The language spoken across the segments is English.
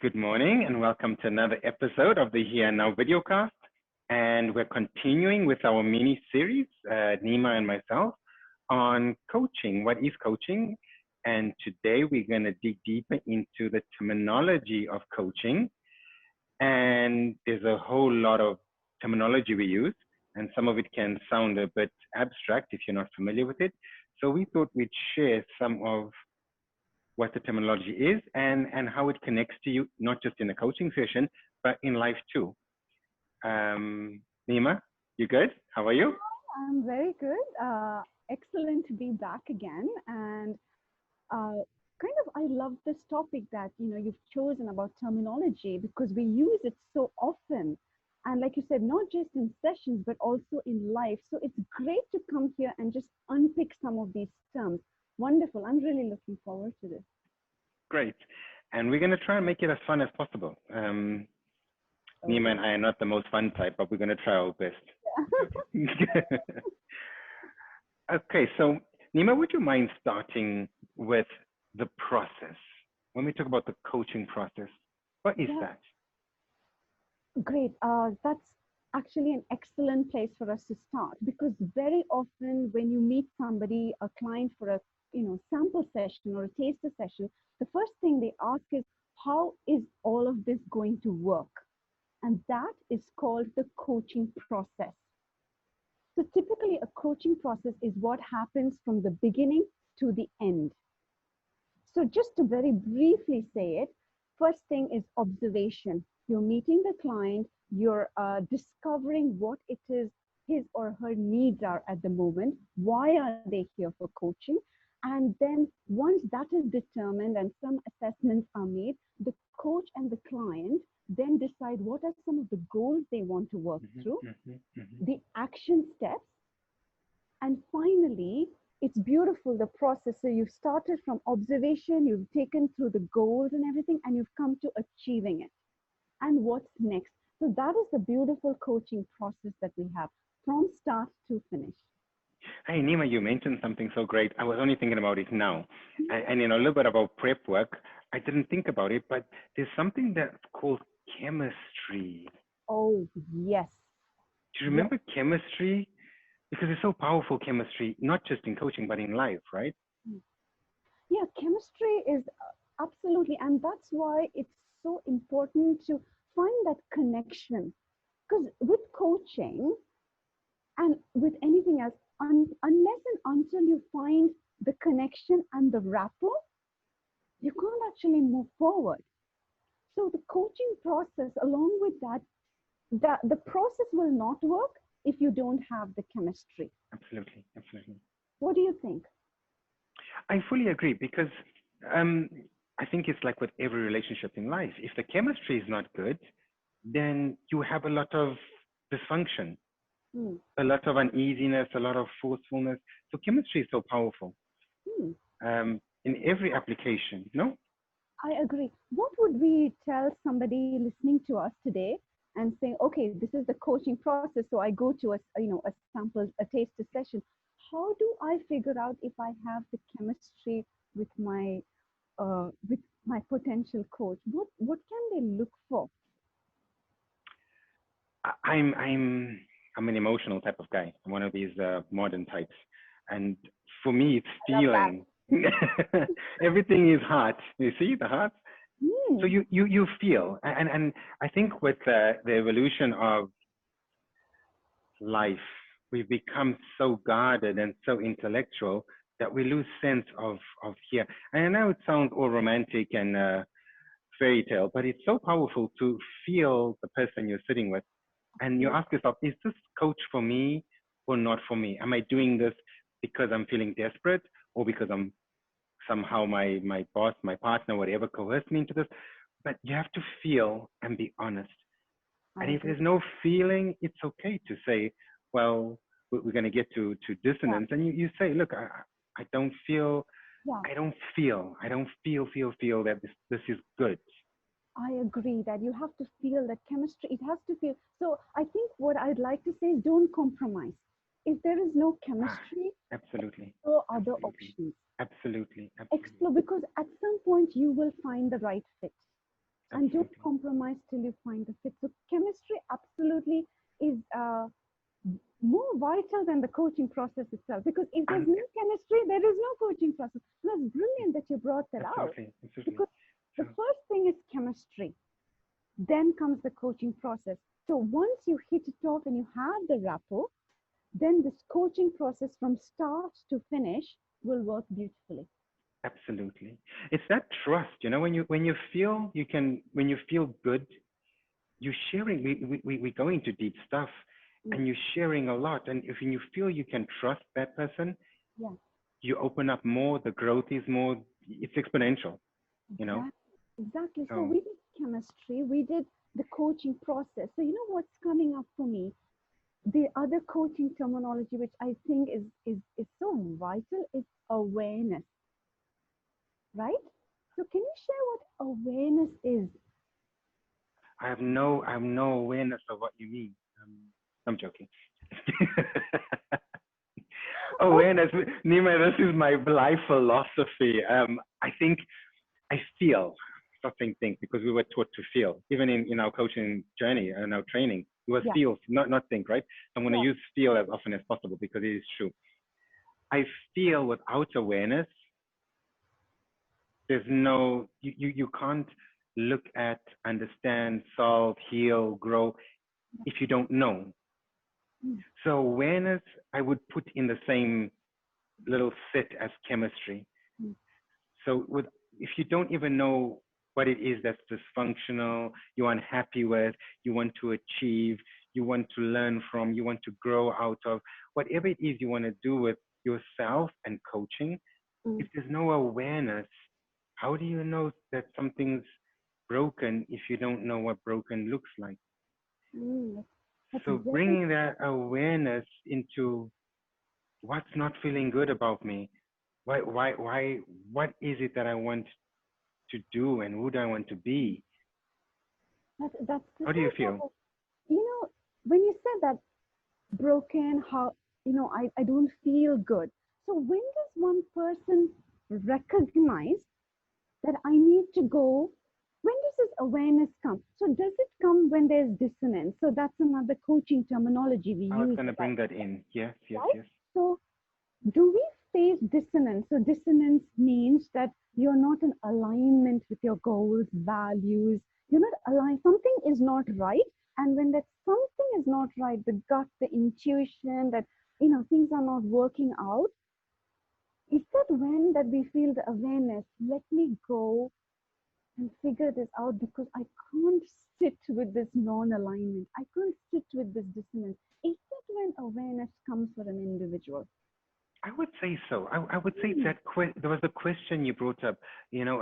Good morning and welcome to another episode of the Here and Now videocast. And we're continuing with our mini series, Nima and myself, on coaching. What is coaching? And today we're going to dig deeper into the terminology of coaching. And there's a whole lot of terminology we use, and some of it can sound a bit abstract if you're not familiar with it. So we thought we'd share some of what the terminology is and how it connects to you, not just in a coaching session, but in life too. Nima, you good? How are you? I'm very good. Excellent to be back again. And I love this topic that, you've chosen about terminology because we use it so often. And like you said, not just in sessions, but also in life. So it's great to come here and just unpick some of these terms. Wonderful. I'm really looking forward to this. Great. And we're going to try and make it as fun as possible. Nima and I are not the most fun type, but we're going to try our best. Yeah. Okay, so Nima, would you mind starting with the process? When we talk about the coaching process, what is that? Great. That's actually an excellent place for us to start because very often when you meet somebody, a client for a sample session or a taster session, the first thing they ask is, how is all of this going to work? And that is called the coaching process. So typically a coaching process is what happens from the beginning to the end. So just to very briefly say it, first thing is observation. You're meeting the client, you're discovering what it is his or her needs are at the moment. Why are they here for coaching? And then once that is determined and some assessments are made, the coach and the client then decide what are some of the goals they want to work through, the action steps, and finally, it's beautiful, the process. So you've started from observation, you've taken through the goals and everything, and you've come to achieving it. And what's next? So that is the beautiful coaching process that we have from start to finish. Hey, Nima, you mentioned something so great. I was only thinking about it now. And a little bit about prep work. I didn't think about it, but there's something that's called chemistry. Oh, yes. Do you remember chemistry? Because it's so powerful, chemistry, not just in coaching, but in life, right? Yeah, chemistry is absolutely. And that's why it's so important to find that connection. Because with coaching and with anything else, unless and until you find the connection and the rapport, you can't actually move forward. So the coaching process, along with that, the process will not work if you don't have the chemistry. Absolutely, absolutely. What do you think? I fully agree because I think it's like with every relationship in life. If the chemistry is not good, then you have a lot of dysfunction, a lot of uneasiness, a lot of forcefulness. So chemistry is so powerful in every application, no? I agree. What would we tell somebody listening to us today and saying, okay, this is the coaching process. So I go to a sample, a taster session. How do I figure out if I have the chemistry with my potential coach? What can they look for? I'm an emotional type of guy. I'm one of these modern types, and for me, it's feeling. Everything is heart. You see the heart. So you feel, and I think with the evolution of life, we've become so guarded and so intellectual that we lose sense of here. And I know it sounds all romantic and fairy tale, but it's so powerful to feel the person you're sitting with. And you ask yourself, is this coach for me or not for me? Am I doing this because I'm feeling desperate or because I'm somehow my boss, my partner, whatever, coerced me into this? But you have to feel and be honest. And if there's no feeling, it's okay to say, well, we're going to get to dissonance. And you say, look, I don't feel, I don't feel that this is good. I agree that you have to feel that chemistry. It has to feel. So I think what I'd like to say is don't compromise. If there is no chemistry, absolutely, explore other options. Absolutely. Explore, because at some point you will find the right fit. and don't Absolutely. compromise till you find the fit. So chemistry absolutely is more vital than the coaching process itself. Because if there's And no chemistry, there is no coaching process. And that's brilliant that you brought that out. absolutely, absolutely. Because the So first thing is chemistry, then comes the coaching process. So once you hit it off and you have the rapport, then this coaching process from start to finish will work beautifully. absolutely. It's that trust, when you feel you can, when you feel good, you're sharing, we go into deep stuff Mm, and you're sharing a lot. And if you feel you can trust that person, yeah, you open up more, the growth is more, it's exponential, you know? exactly. Exactly. So So we did chemistry, we did the coaching process. So you know what's coming up for me? The other coaching terminology, which I think is so vital, is awareness, right? So can you share what awareness is? I have no awareness of what you mean. I'm joking. Awareness, Nima, this is my life philosophy. I think I feel something, think, because we were taught to feel, even in our coaching journey and our training, it was Yeah, feel, not think, right? So I'm going to yeah. use feel as often as possible because it is true. I feel without awareness, there's no, you can't look at, understand, solve, heal, grow if you don't know. Mm, So awareness, I would put in the same little set as chemistry. mm, So with, if you don't even know what it is that's dysfunctional, you're unhappy with, you want to achieve, you want to learn from, you want to grow out of, whatever it is you want to do with yourself and coaching, mm, if there's no awareness, how do you know that something's broken if you don't know what broken looks like? mm. That's So very, bringing that awareness into what's not feeling good about me, what is it that I want to do and who do I want to be? that's How do you precise feel? what you know, when you said that broken, how, I don't feel good. So when does one person recognize that I need to go? When does this awareness come? So does it come when there's dissonance? So that's another coaching terminology we I was use going to a lot, bring that in. Yes, yes, right? yes. So do we face dissonance? So dissonance means that you're not in alignment with your goals, values. You're not aligned. Something is not right. And when that something is not right, the gut, the intuition that, things are not working out, is that when that we feel the awareness, let me go and figure this out because I can't sit with this non-alignment. I can't sit with this dissonance. Is that when awareness comes for an individual? I would say so. I would say Hmm. that there was a question you brought up, you know,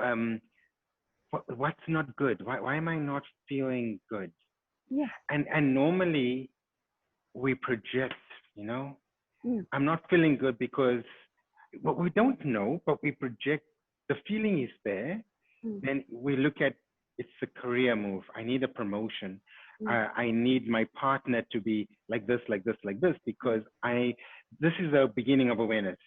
what's not good? Why am I not feeling good? Yes. And normally we project, you know, Mm, I'm not feeling good because what we don't know, but we project the feeling is there. mm, Then we look at it's a career move. I need a promotion. mm. I need my partner to be like this, like this, like this, because this is the beginning of awareness.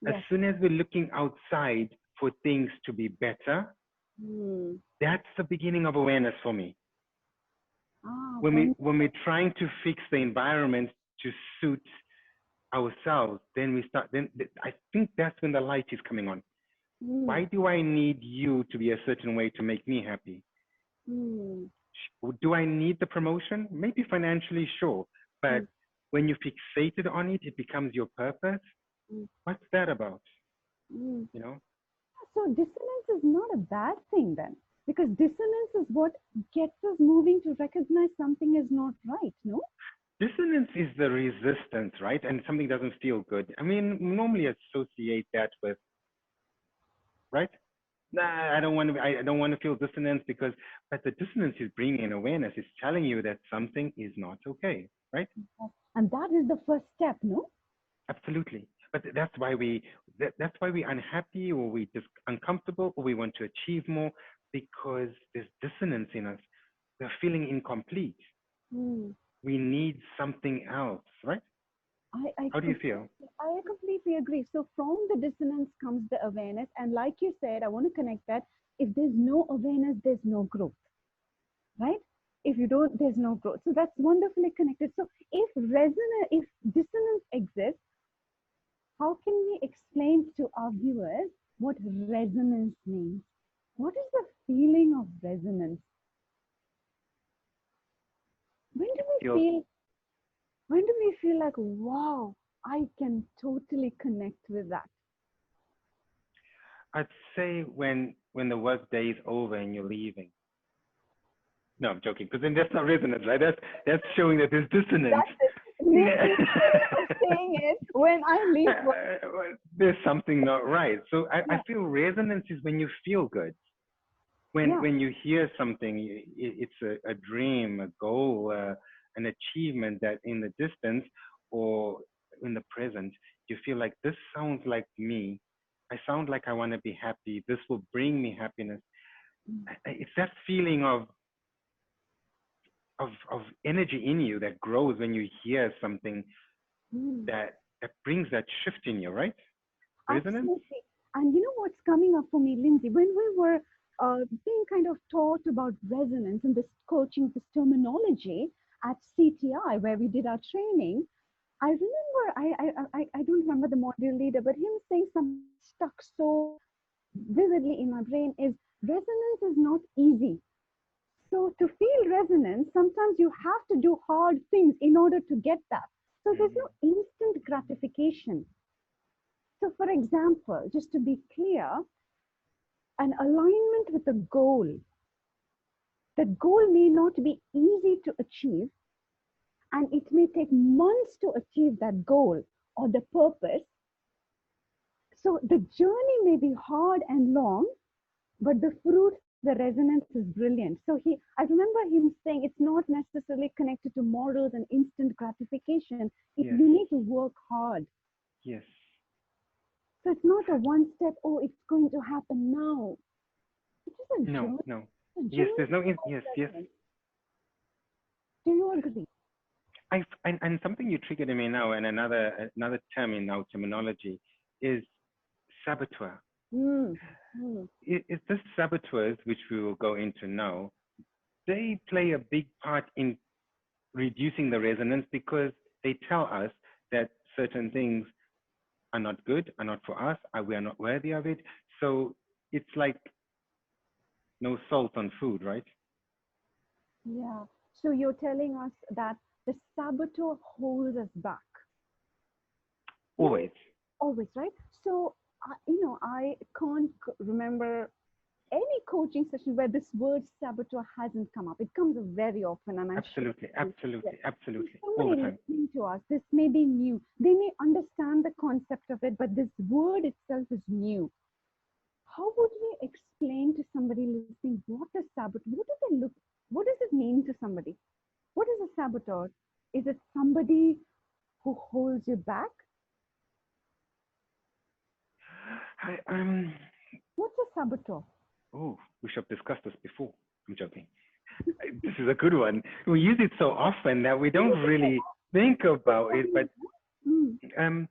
As Yes. soon as we're looking outside for things to be better, Mm. that's the beginning of awareness for me. Ah, When when, we're trying to fix the environment to suit ourselves, then we start. Then I think that's when the light is coming on. mm, Why do I need you to be a certain way to make me happy? mm, Do I need the promotion? Maybe financially, sure. But mm, when you fixated on it, it becomes your purpose. mm, What's that about? mm. You know, So dissonance is not a bad thing then, because dissonance is what gets us moving to recognize something is not right, no? dissonance is the resistance, right? And something doesn't feel good. I mean, normally associate that with, right? Nah, I don't want to feel dissonance because, but the dissonance is bringing awareness. It's telling you that something is not okay, right? And that is the first step, no? Absolutely. But that's why we're unhappy or we just uncomfortable or we want to achieve more because there's dissonance in us. We're feeling incomplete. Mm. We need something else, right? I, I How do you completely, feel? I completely agree. So from the dissonance comes the awareness. And like you said, I want to connect that if there's no awareness, there's no growth. right? If you don't, there's no growth. So that's wonderfully connected. So if dissonance exists, how can we explain to our viewers what resonance means? What is the feeling of resonance? When do It we feels, feel, when do we feel like, wow, I can totally connect with that? I'd say when the work day is over and you're leaving. No, I'm joking, because then that's not resonance, right? That's showing that there's dissonance. That's it. Lily's way of saying it when I leave work. There's something not right. So I Yeah, feel resonance is when you feel good. When yeah. when you hear something, it's a dream, a goal, an achievement that in the distance or in the present, you feel like this sounds like me. I sound like I want to be happy. This will bring me happiness. It's that feeling of energy in you that grows when you hear something Mm. that brings that shift in you, right? Resonance? Absolutely. And you know what's coming up for me, Lindsay? When we were being kind of taught about resonance and this coaching, this terminology at CTI, where we did our training, I remember, I don't remember the module leader, but him saying something that stuck so vividly in my brain is resonance is not easy. So to feel resonance, sometimes you have to do hard things in order to get that. So there's Mm, no instant gratification. So, for example, just to be clear, an alignment with a goal. That goal may not be easy to achieve, and it may take months to achieve that goal or the purpose. So, the journey may be hard and long, but the fruit, the resonance is brilliant. So, I remember him saying it's not necessarily connected to morals and instant gratification. yes, You need to work hard. yes. So, it's not a one step, oh, it's going to happen now. It is a No, journey. no. A Yes, journey there's no, of yes, yes. resonance. Do you agree? And something you triggered in me now, and another term in our terminology is saboteur. Mm, mm, It's the saboteurs, which we will go into now, they play a big part in reducing the resonance because they tell us that certain things are not good, are not for us, we are not worthy of it. So it's like no salt on food, right? yeah. So you're telling us that the saboteur holds us back. Let me Always. always, right? So, I can't remember any coaching session where this word saboteur hasn't come up. It comes up very often, and I'm sure. Absolutely, Yes. absolutely, So absolutely. All the somebody time. listening to us, this may be new. They may understand the concept of it, but this word itself is new. How would we explain to somebody listening what is saboteur? What do they look? What does it mean to somebody? What is a saboteur? Is it somebody who holds you back? I, What's a saboteur? oh, we should have discussed this before. I'm joking. This is a good one. We use it so often that we don't really think about it, but Mm, um,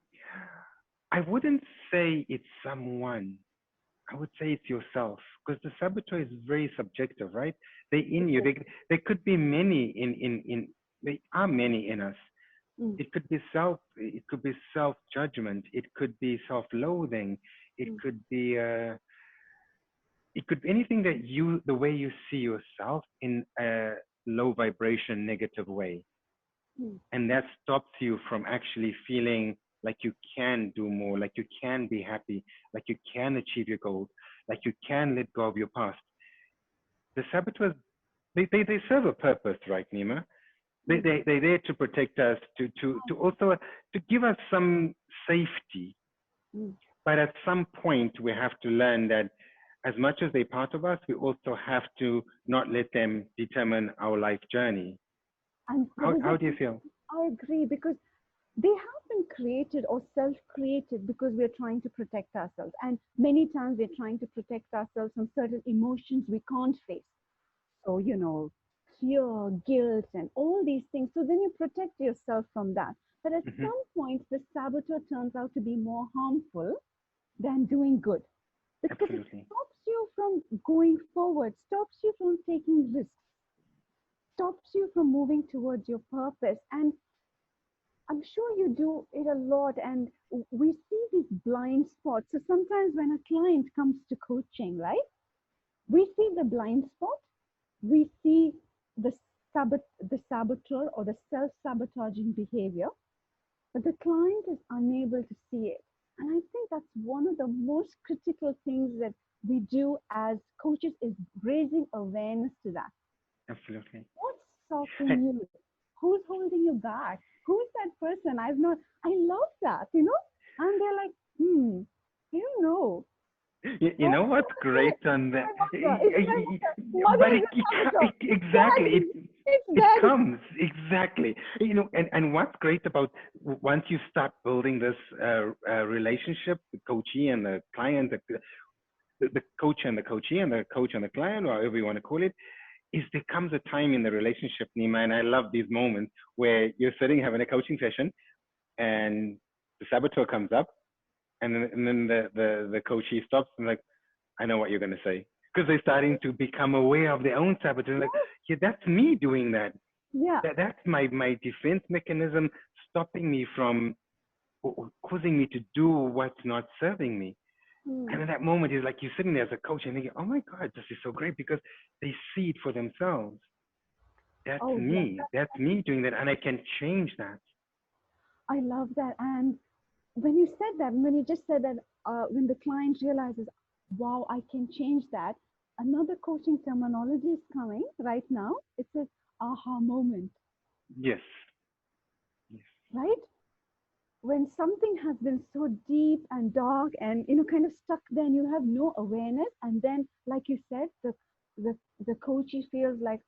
I wouldn't say it's someone. I would say it's yourself because the saboteur is very subjective, right? They in you. yes. There could be many in. There are many in us. Mm, It could be self. It could be self judgment. It could be self loathing. It mm, could be it could be anything that the way you see yourself in a low vibration, negative way, mm, and that stops you from actually feeling like you can do more, like you can be happy, like you can achieve your goals, like you can let go of your past. The saboteurs, they serve a purpose, right, Nima? mm, They're there to protect us, to also to give us some safety. mm. But at some point, we have to learn that as much as they're part of us, we also have to not let them determine our life journey. And there is How a, do you feel? I agree because they have been created or self-created because we're trying to protect ourselves. And many times we're trying to protect ourselves from certain emotions we can't face. So, fear, guilt, and all these things. So then you protect yourself from that. But at Hmm. some point, the saboteur turns out to be more harmful than doing good because it Absolutely. stops you from going forward, stops you from taking risks. stops you from moving towards your purpose. And I'm sure you do it a lot, and we see these blind spots. So sometimes when a client comes to coaching, right, we see the blind spot, we see the the saboteur or the self-sabotaging behavior, but the client is unable to see it. And I think that's one of the most critical things that we do as coaches is raising awareness to that. Absolutely. What's stopping you? Who's holding you back? Who's that person? I've not, I love that, you know? And they're like, I don't know. You What know do what's I do? great on It's that? my mother. It's my mother. Mother But is a saboteur. exactly, Daddy. It's it daddy. comes exactly. And what's great about once you start building this relationship, the coachee and the client, the coach and the coachee, and the coach and the client, or however you want to call it, is there comes a time in the relationship, Nima, and I love these moments where you're sitting having a coaching session, and the saboteur comes up, and then the coachee stops and like, I know what you're gonna say, because they're starting to become aware of their own sabotage. Like, Yes. yeah, that's me doing that. Yeah. That's my defense mechanism, stopping me from causing me to do what's not serving me. And Hmm. in that moment, it's like you're sitting there as a coach and thinking, oh my God, this is so great because they see it for themselves. That's Oh, yeah. me. That's me doing that, and I can change that. I love that. And when you said that, when you just said that, when the client realizes, wow, I can change that, another coaching terminology is coming right now. It says aha moment, Yes. Yes. right? When something has been so deep and dark and kind of stuck, then you have no awareness, and then, like you said, the coachee feels like,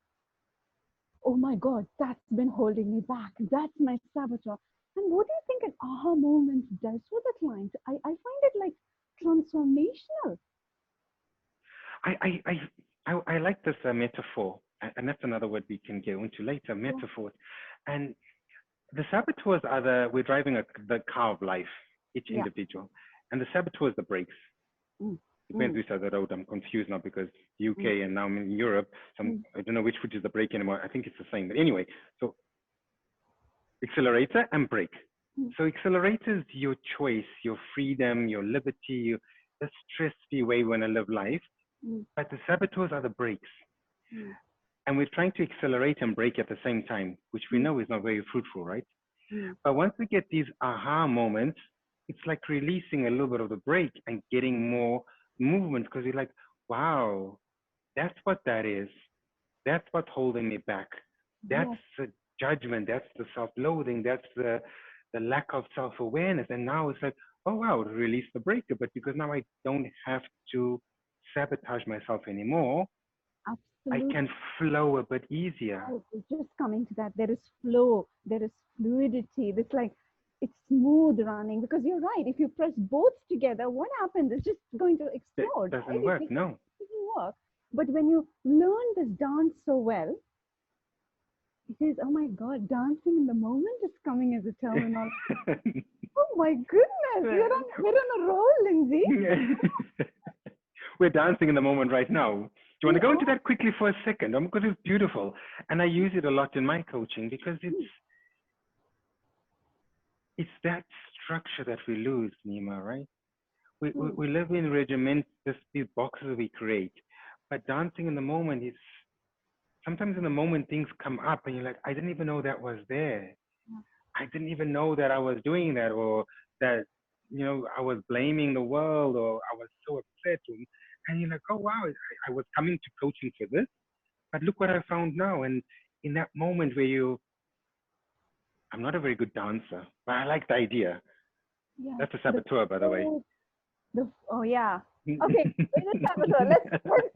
oh my god, that's been holding me back, that's my saboteur. And what do you think an aha moment does for the client? I find it like transformational. I like this metaphor, and that's another word we can get into later. Yeah. Metaphors, and the saboteurs are we're driving the car of life, each Yeah. individual, and the saboteurs the brakes. Mm, Depends mm, which side of the road. I'm confused now because mm, UK and now I'm in Europe, so mm, I don't know which foot is the brake anymore. I think it's the same, but anyway, so accelerator and brake. mm, So accelerator is your choice, your freedom, your liberty, the stress-free way you want to live life. mm, But the saboteurs are the brakes. mm, And we're trying to accelerate and brake at the same time, which we mm, know is not very fruitful, right? mm. But once we get these aha moments, it's like releasing a little bit of the brake and getting more movement because you're like, wow, that's what that is. That's what's holding me back. That's Yes. the judgment. That's the self-loathing. That's the lack of self-awareness. And now it's like, oh wow, release the brake a bit because now I don't have to sabotage myself anymore. I Absolutely. can flow a bit easier. I was just coming to that. There is flow, there is fluidity. It's like it's smooth running, because you're right. If you press both together, what happens? It's just going to That explode, right? doesn't work. It No. doesn't work. But when you learn this dance so well, it is, oh my God, dancing in the moment is coming as a terminology. Oh my goodness, we're on a roll, Lindsay. We're dancing in the moment right now. Do you want We to go into are. that quickly for a second? Because it's beautiful. And I use it a lot in my coaching because it's that structure that we lose, Nima, right? Hmm. We live in regiment, these boxes we create. But dancing in the moment is sometimes in the moment things come up and you're like, I didn't even know that was there. I didn't even know that I was doing that, or that, I was blaming the world, or I was so upset. And you're like, oh, wow, I was coming to coaching for this, but look what I found now. And in that moment where I'm not a very good dancer, but I like the idea. Yes, That's a the saboteur, by the way. flow, oh yeah. Okay, wait a saboteur. Let's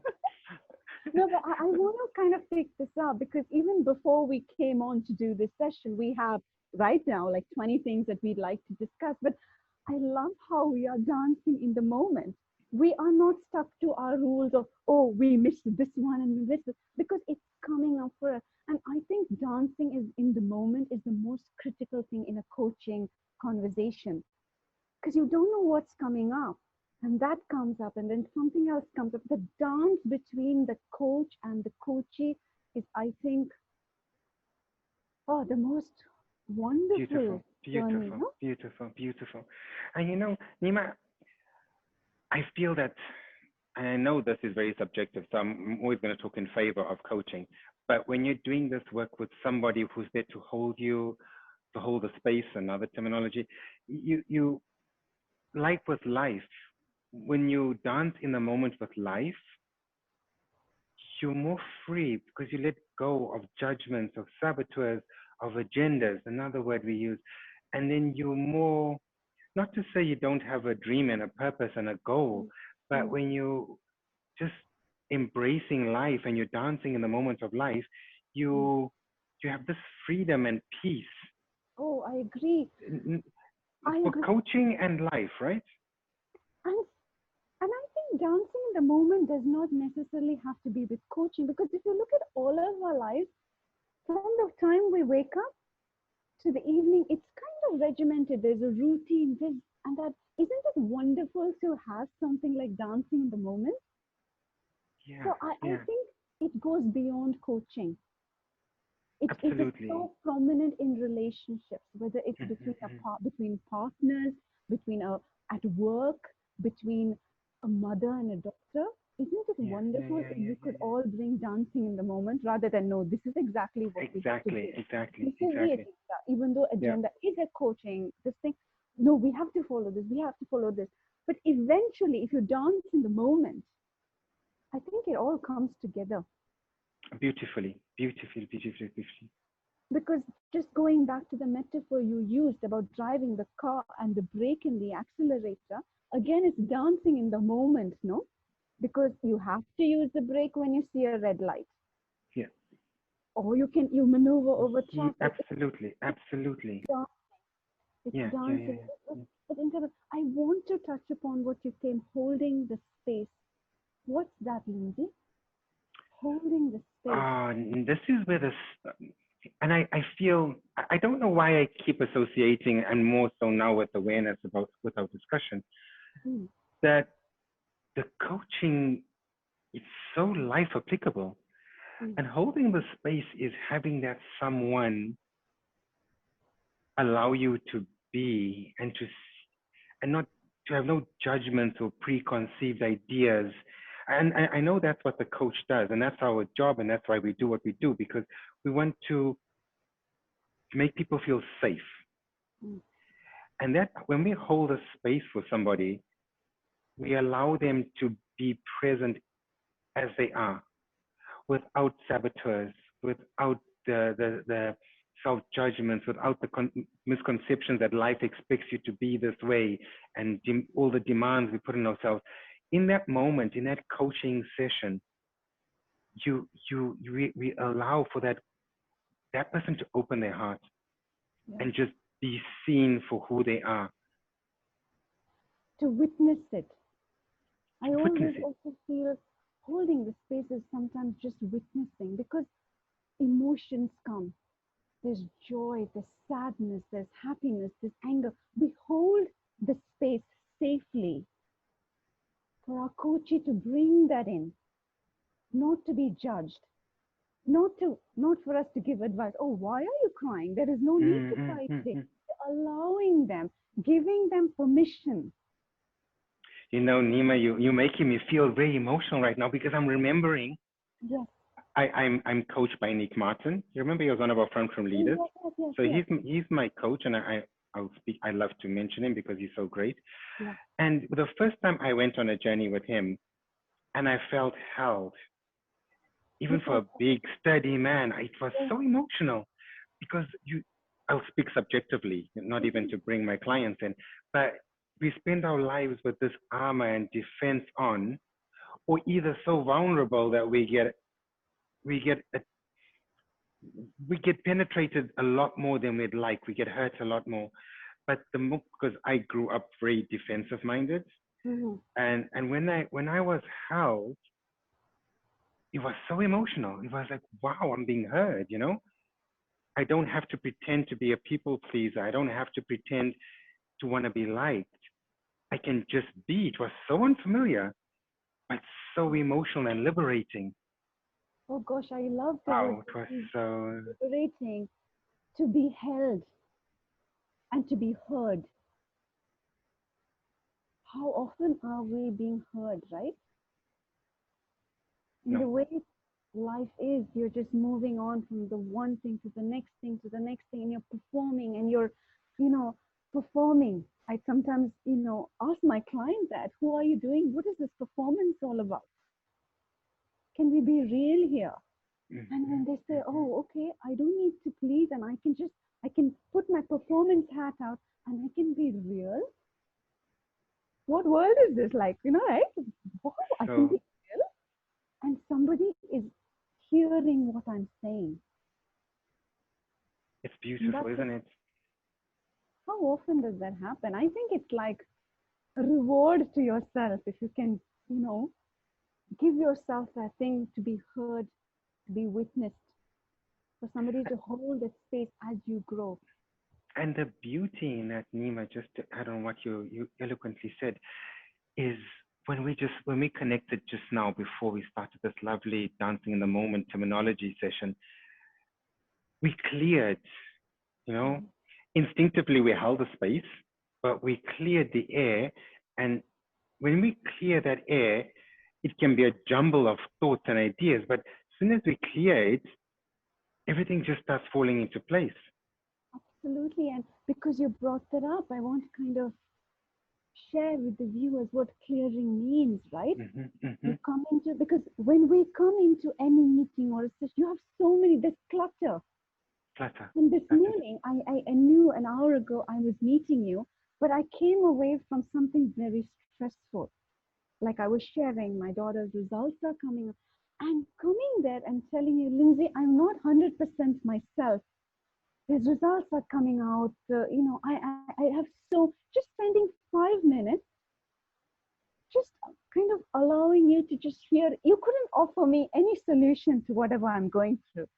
No, but I want to kind of pick this up, because even before we came on to do this session, we have right now like 20 things that we'd like to discuss. But I love how we are dancing in the moment. We are not stuck to our rules of, oh, we missed this one and we missed it, because it's coming up for us. And I think dancing is in the moment is the most critical thing in a coaching conversation, because you don't know what's coming up, and that comes up, and then something else comes up. The dance between the coach and the coachee is, I think, Oh, the most Beautiful, wonderful journey, beautiful, no? beautiful, beautiful. And you know, Nima, I feel that, and I know this is very subjective, so I'm always going to talk in favor of coaching. But when you're doing this work with somebody who's there to hold you, to hold the space, another terminology, you like with life, when you dance in the moment with life, you're more free because you let go of judgments, of saboteurs, of agendas, another word we use. And then you're more, not to say you don't have a dream and a purpose and a goal, but Mm. when you just embracing life and you're dancing in the moment of life, Mm. you you have this freedom and peace Oh, I agree. I for agree. coaching and life, right? And and I think dancing in the moment does not necessarily have to be with coaching, because if you look at all of our lives, from the time we wake up to the evening, it's kind of regimented. There's a routine, this and that. Isn't it wonderful to have something like dancing in the moment? Yeah, So I yeah, think it goes beyond coaching. It is absolutely. so prominent in relationships, whether it's between Mhm. between partners, between at work, between a mother and a daughter. Isn't it Yeah, yeah, wonderful yeah, if yeah, we yeah, could yeah. all bring dancing in the moment rather than, no, this is exactly what we have to Exactly, do. exactly, This is the exactly. agenda, even though Yeah, agenda is a coaching, this thing, no, we have to follow this, we have to follow this. But eventually, if you dance in the moment, I think it all comes together. beautifully, beautifully, beautifully, beautifully. Because just going back to the metaphor you used about driving the car and the brake and the accelerator, again, it's dancing in the moment, no? Because you have to use the brake when you see a red light, Yeah, or you maneuver over traffic. absolutely, absolutely. Dan- it's Yeah, yeah, yeah, dancing. yeah. But I want to touch upon what you came holding the space. What's that, Lindsay? Holding the space. This is where this, and I feel, I don't know why I keep associating, and more so now with awareness about with our discussion, Mm, that the coaching is so life applicable, mm, and holding the space is having that someone allow you to be and and not to have no judgments or preconceived ideas. And I know that's what the coach does, and that's our job, and that's why we do what we do, because we want to make people feel safe. mm. And that when we hold a space for somebody, we allow them to be present as they are, without saboteurs, without the self judgments, without the misconceptions that life expects you to be this way, and all the demands we put on ourselves. In that moment, in that coaching session, we allow for that person to open their heart Yeah. and just be seen for who they are. To witness it. I Witness always it. also feel holding the space is sometimes just witnessing, because emotions come. There's joy, there's sadness, there's happiness, there's anger. We hold the space safely for our coachee to bring that in, not to be judged, not for us to give advice. Oh, why are you crying? There is no need to Mm-hmm, cry today. mm-hmm. Allowing them, giving them permission. You know, Nima, you're making me feel very emotional right now because I'm remembering Yes, I'm coached by Nick Martin. You remember he was one of our frontroom leaders. yes, yes, yes, So yes. he's my coach, and I'll speak. I love to mention him because he's so great. Yeah. And the first time I went on a journey with him, and I felt held, even for Because a big, sturdy man, it was yes, so emotional because I'll speak subjectively, not even mhm, to bring my clients in, but we spend our lives with this armor and defense on, or either so vulnerable that we get we get penetrated a lot more than we'd like. We get hurt a lot more. But because I grew up very defensive minded, mhm. and when I was held, it was so emotional. It was like, wow, I'm being heard. I don't have to pretend to be a people pleaser. I don't have to pretend to want to be liked. I can just be. It was so unfamiliar, but so emotional and liberating. Oh gosh, I love the word Wow, it was "be so. liberating." to be held and to be heard. How often are we being heard, right? In the No. way life is, you're just moving on from the one thing to the next thing to the next thing, and you're performing and you're, you know, performing. I sometimes, ask my client that, who are you doing? What is this performance all about? Can we be real here? And when they say, oh, okay, I don't need to please, and I can put my performance hat out and I can be real. What world is this like? Right? Wow, I can be So real. And somebody is hearing what I'm saying. it's And beautiful, that's just, isn't it? how often does that happen? I think it's like a reward to yourself if you can, you know, give yourself that thing to be heard, to be witnessed, for somebody to hold that space as you grow. And the beauty in that, Nima, just to add on what you eloquently said, is when we connected just now before we started this lovely dancing in the moment terminology session, we cleared, you know, Mhm. instinctively we held the space, but we cleared the air. And when we clear that air, it can be a jumble of thoughts and ideas, but as soon as we clear it, everything just starts falling into place. Absolutely. And because you brought that up, I want to kind of share with the viewers what clearing means, right? Mm-hmm. You come into, because when we come into any meeting or a session, you have so many, there's clutter. Flutter. And this That's it. morning, I knew an hour ago I was meeting you, but I came away from something very stressful. Like I was sharing, my daughter's results are coming up. And coming there and telling you, Lindsay, I'm not 100% myself. These results are coming out. I have just spending 5 minutes, just kind of allowing you to just hear. You couldn't offer me any solution to whatever I'm going through.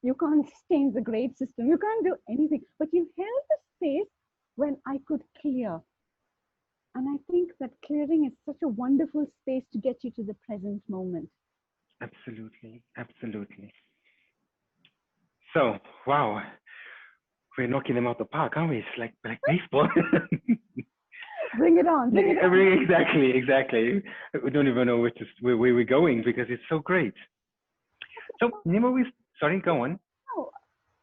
You can't change the grade system. You can't do anything. But you held the space when I could clear. And I think that clearing is such a wonderful space to get you to the present moment. Absolutely. Absolutely. So, wow, we're knocking them out the park, aren't we? It's like baseball. Bring it on, bring it on. Exactly. We don't even know where we're going because it's so great. So, Nima, sorry, go on. No,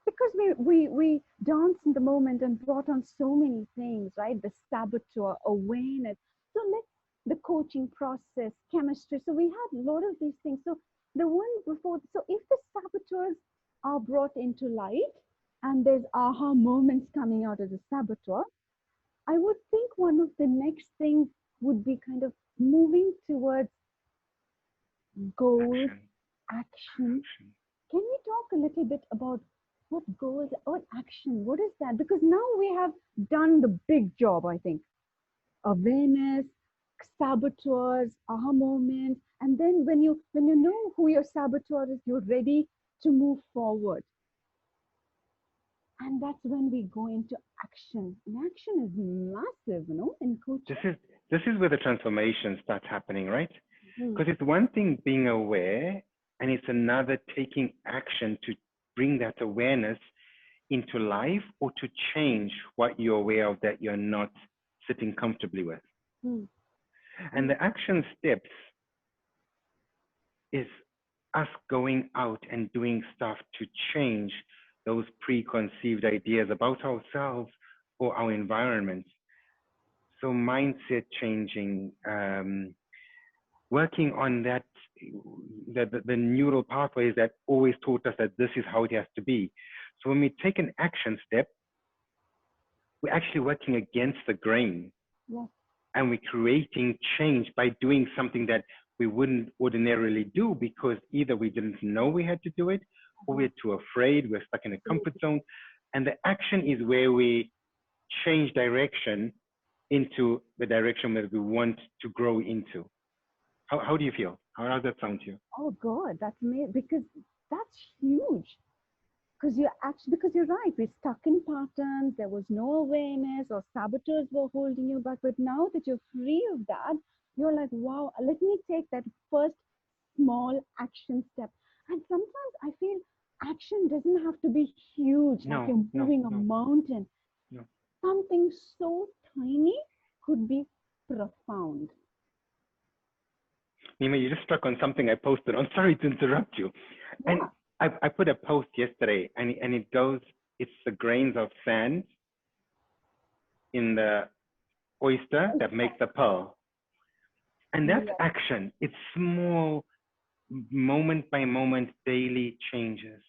because we danced in the moment and brought on so many things, right? The saboteur, awareness. So let the coaching process, chemistry. So we had a lot of these things. So the one before, so if the saboteurs are brought into light and there's aha moments coming out of the saboteur, I would think one of the next things would be kind of moving towards goals, Action. action. Action. Can we talk a little bit about what goals, what action, what is that? Because now we have done the big job, I think. Awareness, saboteurs, aha moments, and then when you know who your saboteur is, you're ready to move forward. And that's when we go into action. And action is massive, in This coaching. is this is where the transformation starts happening, right? Mm. Because it's one thing being aware, and it's another taking action to bring that awareness into life or to change what you're aware of that you're not sitting comfortably with. Mm. And the action steps is us going out and doing stuff to change those preconceived ideas about ourselves or our environment. So mindset changing, working on that, the neural pathways that always taught us that this is how it has to be. So when we take an action step, we're actually working against the grain, Yes. and we're creating change by doing something that we wouldn't ordinarily do because either we didn't know we had to do it or Uh-huh. we're too afraid, we're stuck in a comfort zone. And the action is where we change direction into the direction that we want to grow into. How do you feel? How does that sound to you? Oh God, that's amazing because that's huge. Because you're right, we're stuck in patterns, there was no awareness or saboteurs were holding you back. But now that you're free of that, you're like, wow, let me take that first small action step. And sometimes I feel action doesn't have to be huge, like No, you're no, moving a no, mountain. no. Something so tiny could be profound. Nima, you just struck on something I posted. I'm sorry to interrupt you. And Yeah, I put a post yesterday, and it goes, it's the grains of sand in the oyster that makes the pearl. And that's yeah, action. It's small, moment by moment, daily changes.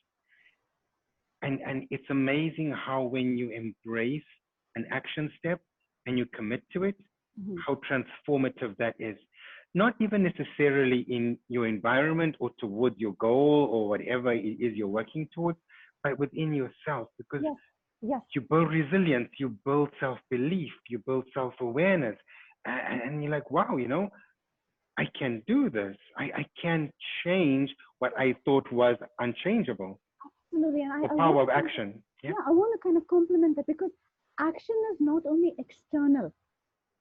And it's amazing how when you embrace an action step and you commit to it, mhm, how transformative that is. Not even necessarily in your environment or towards your goal or whatever it is you're working towards, but within yourself, because yes, yes. you build resilience, you build self-belief, you build self-awareness. And you're like, wow, I can do this. I can change what I thought was unchangeable. Absolutely. And The I want power to of action. Yeah. yeah, I want to kind of complement that because action is not only external,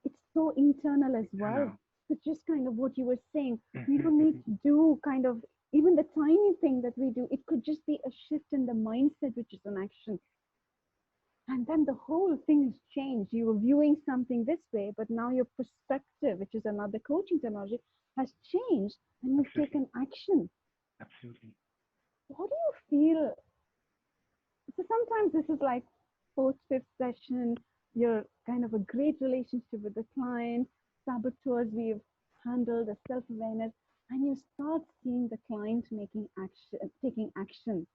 it's so internal as I well. know. So just kind of what you were saying, we Mhm, don't need mhm. to do kind of even the tiny thing that we do. It could just be a shift in the mindset, which is an action. And then the whole thing has changed. You were viewing something this way, but now your perspective, which is another coaching terminology, has changed and you've Absolutely. taken action. Absolutely. What do you feel? So sometimes this is like fourth, fifth session, you're kind of a great relationship with the client, saboteurs we've handled, the self-awareness, and you start seeing the client making action, taking action.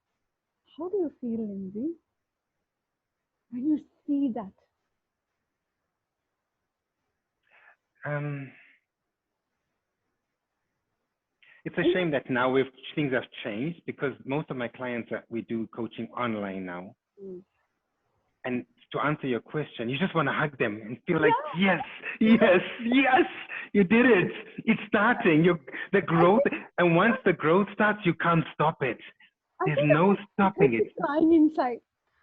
How do you feel, Lindsay, when you see that? Um, it's a And shame that now things have changed because most of my clients we do coaching online now. mm, And to answer your question, you just want to hug them and feel like, yeah, yes, yeah, yes, yes, you did it. It's starting. The I growth, think and once the growth starts, you can't stop it. I There's think no I'm stopping it. already crying inside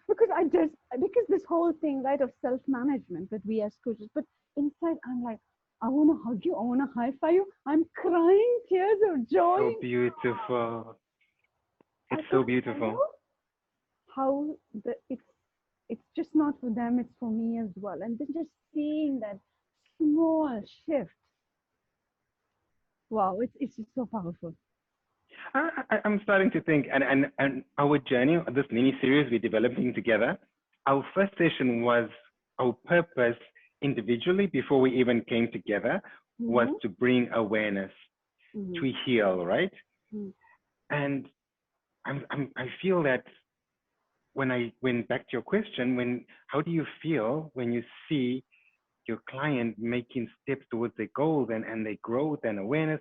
because I just because this whole thing right of self-management that we as coaches, but inside I'm like, I want to hug you, I want to high five you. I'm crying tears of joy. So beautiful. I It's so can't tell you beautiful. how it's just not for them, it's for me as well. And then just seeing that small shift, wow, it's just so powerful. I'm starting to think, and our journey, this mini series we're developing together, our first session was our purpose individually before we even came together was Mm-hmm. to bring awareness, Mm-hmm. to heal, right? Mm-hmm. And I feel that when I went back to your question, how do you feel when you see your client making steps towards their goals and their growth and awareness?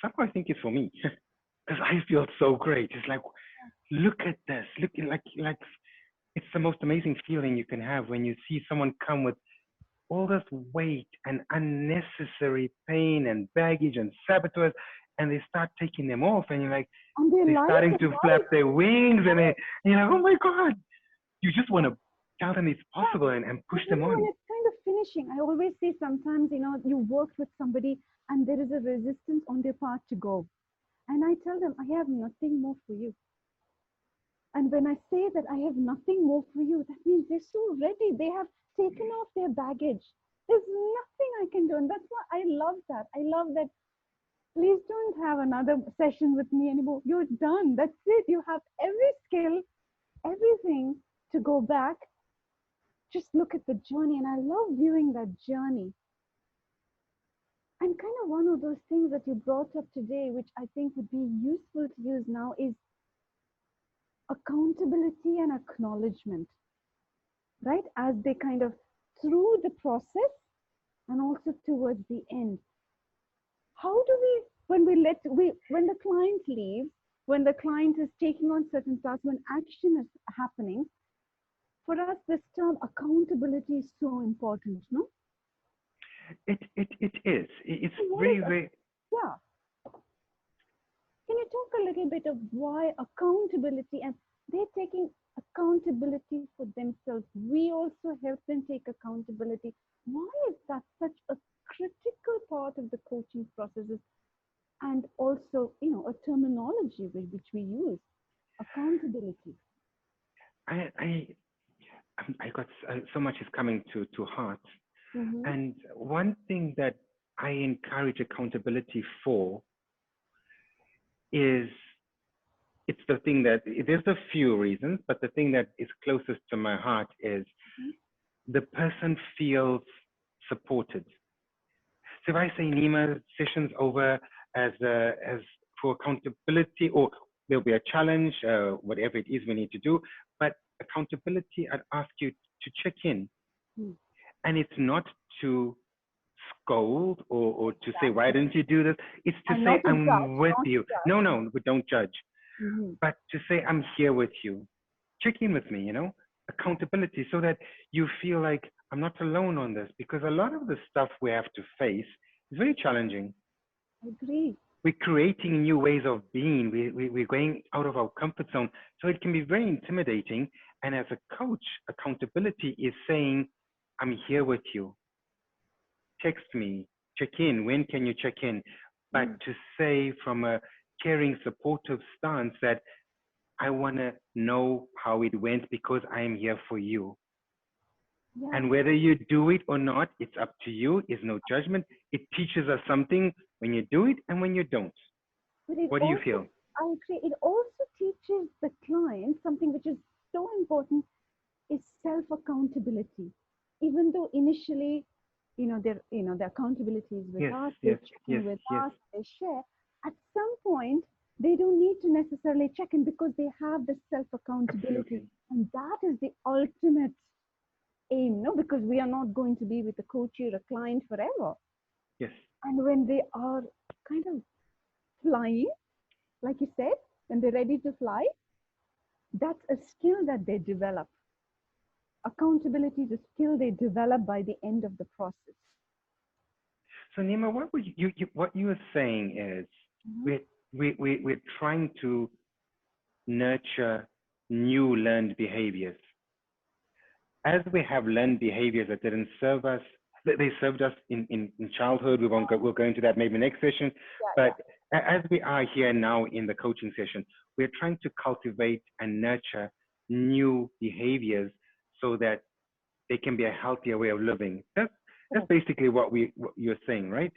Somehow I think it's for me because I feel so great. It's like, look at this. Look like it's the most amazing feeling you can have when you see someone come with all this weight and unnecessary pain and baggage and saboteurs, and they start taking them off, and you're like, And their they're light starting as to well. flap their wings, and you're like, oh my God, you just want to tell them it's Yeah. possible and push But them when on. it's kind of finishing, I always say sometimes, you worked with somebody and there is a resistance on their part to go. And I tell them, I have nothing more for you. And when I say that I have nothing more for you, that means they're so ready. They have taken off their baggage. There's nothing I can do. And that's why I love that. I love that. Please don't have another session with me anymore. You're done. That's it. You have every skill, everything to go back. Just look at the journey. And I love viewing that journey. And kind of one of those things that you brought up today, which I think would be useful to use now, is accountability and acknowledgement, right? As they kind of through the process and also towards the end. How do we, when the client leaves, when the client is taking on certain tasks, when action is happening, for us, this term accountability is so important, no? It is. It's So what is, very, very. yeah, can you talk a little bit of why accountability and they're taking accountability for themselves? We also help them take accountability. Why is that such a critical part of the coaching processes and also, a terminology which we use? Accountability. I I got so much is coming to heart. Mm-hmm. And one thing that I encourage accountability for is it's the thing that there's a few reasons, but the thing that is closest to my heart is the person feels supported. So if I say Nima, sessions over as for accountability, or there'll be a challenge, whatever it is we need to do, but accountability, I'd ask you to check in. Mm. And it's not to scold or to say, why didn't you do this? It's to And say, not to I'm judge, with not to you. judge. No, we don't judge. Mm-hmm. But to say, I'm here with you. Check in with me, accountability, so that you feel like I'm not alone on this, because a lot of the stuff we have to face is very challenging. Agree. We're creating new ways of being. We're going out of our comfort zone. So it can be very intimidating. And as a coach, accountability is saying, I'm here with you. Text me, check in. When can you check in? But to say from a caring, supportive stance that I want to know how it went because I am here for you. Yeah. And whether you do it or not, it's up to you. It's no judgment. It teaches us something when you do it and when you don't. But it What do you also, feel? I agree, it also teaches the client something which is so important, is self-accountability. Even though initially, their accountability is with Yes, us, they yes, check yes, in with yes. us, they share. At some point, they don't need to necessarily check in because they have the self-accountability. Absolutely. And that is the ultimate aim, no? Because we are not going to be with a coach or a client forever. Yes. And when they are kind of flying, like you said, when they're ready to fly, that's a skill that they develop. Accountability is a skill they develop by the end of the process. So Nima, what would what you are saying is Mm-hmm. we're trying to nurture new learned behaviors. As we have learned behaviors that didn't serve us, that they served us in childhood. We'll go into that maybe next session. Yeah, But as we are here now in the coaching session, we're trying to cultivate and nurture new behaviors so that they can be a healthier way of living. That's basically what you're saying, right?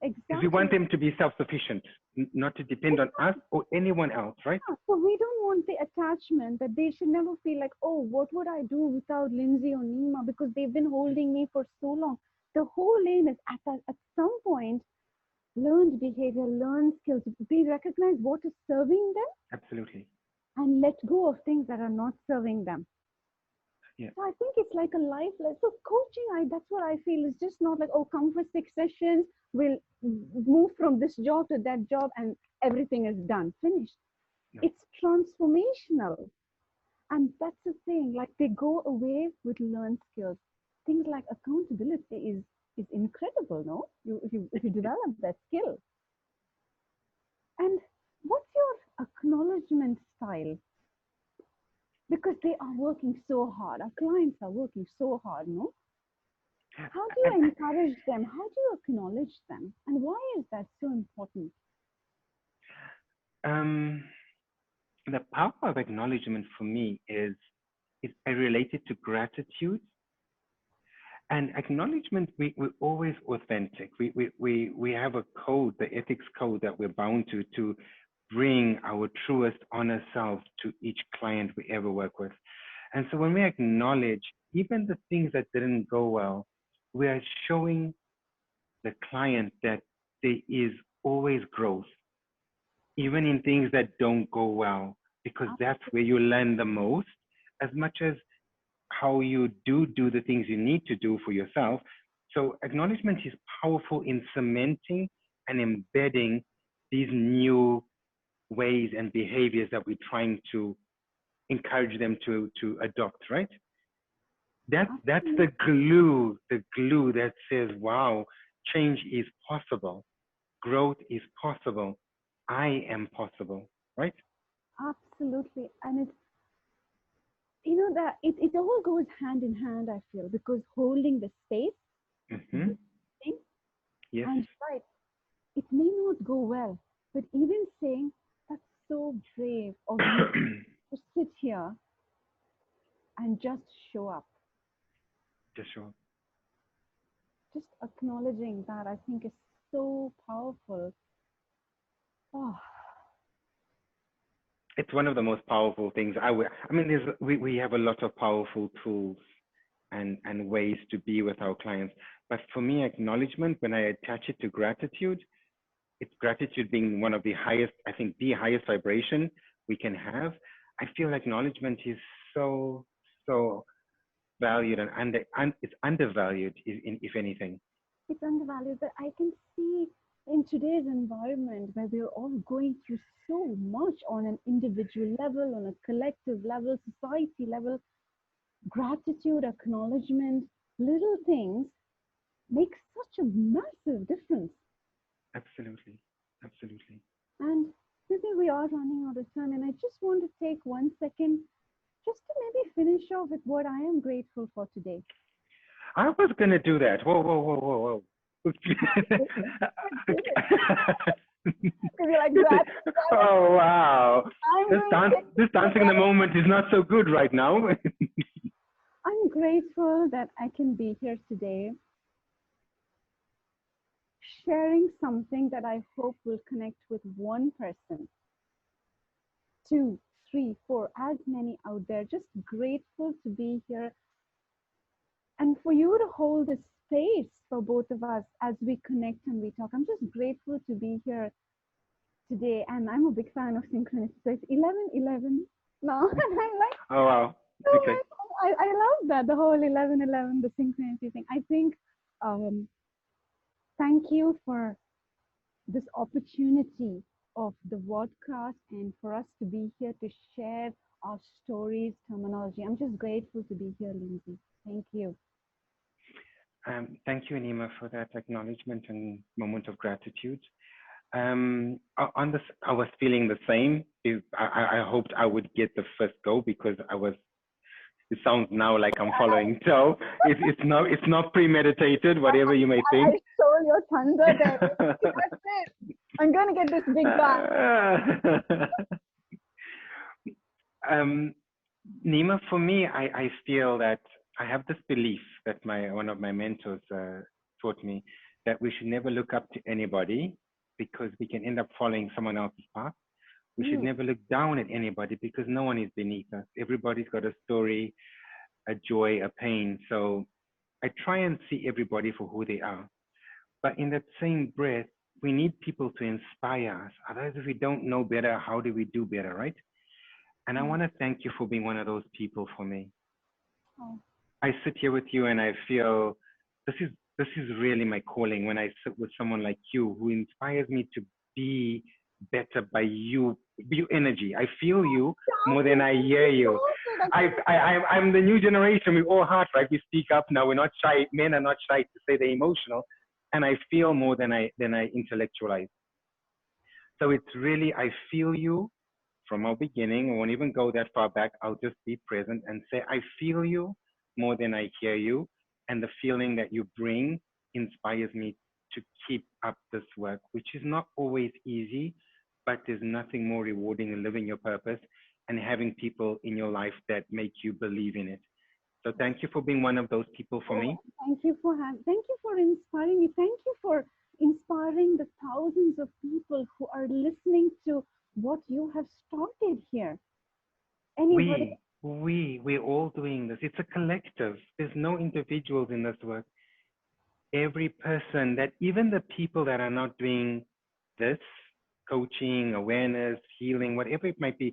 Because we want exactly. them to be self-sufficient, not to depend on us or anyone else, right? Yeah. So we don't want the attachment that they should never feel like, oh, what would I do without Lindsay or Nima because they've been holding me for so long. The whole aim is at some point, learned behavior, learned skills. They recognize what is serving them Absolutely. and let go of things that are not serving them. Yeah. So I think it's like a life lesson. So coaching, that's what I feel is just not like, oh, come for 6 sessions, we'll move from this job to that job and everything is done, finished. No. It's transformational. And that's the thing, like they go away with learned skills. Things like accountability is incredible, no? If you develop that skill. And what's your acknowledgement style? Because they are working so hard. Our clients are working so hard, no? How do you encourage them? How do you acknowledge them? And why is that so important? The power of acknowledgement for me is related to gratitude. And acknowledgement, we're always authentic. We have a code, the ethics code that we're bound to bring our truest, honest selves to each client we ever work with. And so when we acknowledge even the things that didn't go well, we are showing the client that there is always growth, even in things that don't go well, because that's where you learn the most, as much as how you do the things you need to do for yourself. So acknowledgement is powerful in cementing and embedding these new ways and behaviors that we're trying to encourage them to adopt, right? That's the glue that says, wow, change is possible, growth is possible, I am possible, right? Absolutely. And that it all goes hand in hand, I feel, because holding the space, Mm-hmm. Yes. and right, it may not go well, but even saying that's so brave of you and just show up. Just sure. Just acknowledging that, I think, is so powerful. Oh, It's one of the most powerful things. I mean, we have a lot of powerful tools and ways to be with our clients. But for me, acknowledgement, when I attach it to gratitude, it's gratitude being one of the highest, I think, the highest vibration we can have. I feel acknowledgement is so valued and it's undervalued, if anything. it's undervalued, but I can see in today's environment where we're all going through so much on an individual level, on a collective level, society level, gratitude, acknowledgement, little things make such a massive difference. Absolutely, absolutely. And maybe we are running out of time, and I just want to take 1 second just to maybe finish off with what I am grateful for today. I was gonna do that. Whoa, whoa, whoa, whoa, whoa. Maybe like gratitude. Oh wow! I'm going to This dancing in the moment is not so good right now. I'm grateful that I can be here today, sharing something that I hope will connect with one person, two, three, four, as many out there. Just grateful to be here and for you to hold this space for both of us as we connect and we talk. I'm just grateful to be here today, and I'm a big fan of synchronicity. So it's 11:11 now, and I'm like, Oh wow. oh Okay. I love that, the whole 11:11, the synchronicity thing. I think, thank you for this opportunity of the podcast and for us to be here to share our stories, terminology. I'm just grateful to be here, Lindsay. Thank you. Thank you, Anima, for that acknowledgement and moment of gratitude. On this, I was feeling the same. I hoped I would get the first go because I was. It sounds now like I'm following. So it's not premeditated. Whatever you may think. I stole your thunder there. That's it. I'm going to get this big bang. Nima, for me, I feel that I have this belief that one of my mentors taught me that we should never look up to anybody because we can end up following someone else's path. We should never look down at anybody because no one is beneath us. Everybody's got a story, a joy, a pain. So I try and see everybody for who they are. But in that same breath, we need people to inspire us. Otherwise, if we don't know better, how do we do better, right? And I want to thank you for being one of those people for me. Oh. I sit here with you and I feel this is really my calling when I sit with someone like you who inspires me to be better by your energy. I feel you more than I hear you. I'm the new generation. We all heart, right? We speak up now. We're not shy. Men are not shy to say they're emotional. And I feel more than I intellectualize. So it's really, I feel you from our beginning. I won't even go that far back. I'll just be present and say, I feel you more than I hear you. And the feeling that you bring inspires me to keep up this work, which is not always easy, but there's nothing more rewarding than living your purpose and having people in your life that make you believe in it. So thank you for being one of those people for me. Thank you for inspiring me. Thank you for inspiring the thousands of people who are listening to what you have started here. Anybody? We're all doing this. It's a collective. There's no individuals in this work. Every person, that even the people that are not doing this, coaching, awareness, healing, whatever it might be,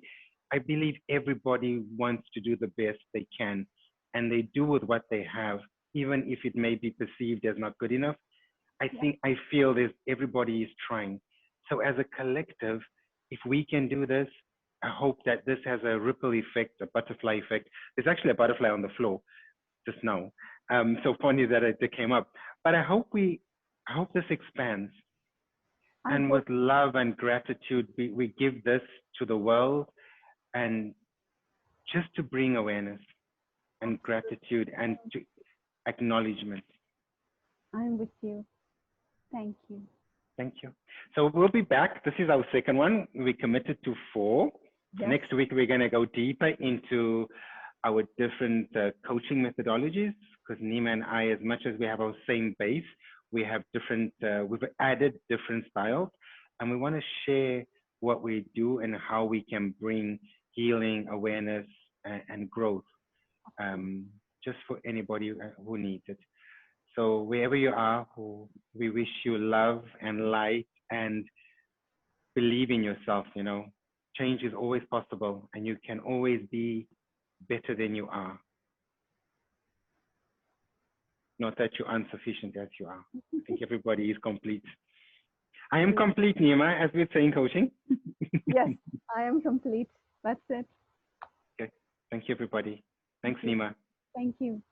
I believe everybody wants to do the best they can, and they do with what they have, even if it may be perceived as not good enough. I feel everybody is trying. So as a collective, if we can do this, I hope that this has a ripple effect, a butterfly effect. There's actually a butterfly on the floor just now. So funny that it came up. But I hope this expands. And with love and gratitude, we give this to the world, and just to bring awareness and gratitude and to acknowledgement. I'm with you. Thank you. Thank you. So we'll be back. This is our second one. We committed to 4. Yes. Next week, we're going to go deeper into our different coaching methodologies, because Nima and I, as much as we have our same base, we have different, we've added different styles, and we want to share what we do and how we can bring healing, awareness, and growth, just for anybody who needs it. So wherever you are, we wish you love and light and believe in yourself. You know, change is always possible, and you can always be better than you are. Not that you're insufficient as you are. I think everybody is complete. I am complete, Nima, as we say in coaching. Yes, I am complete. That's it. Okay. Thank you, everybody. Thanks, Nima. Thank you.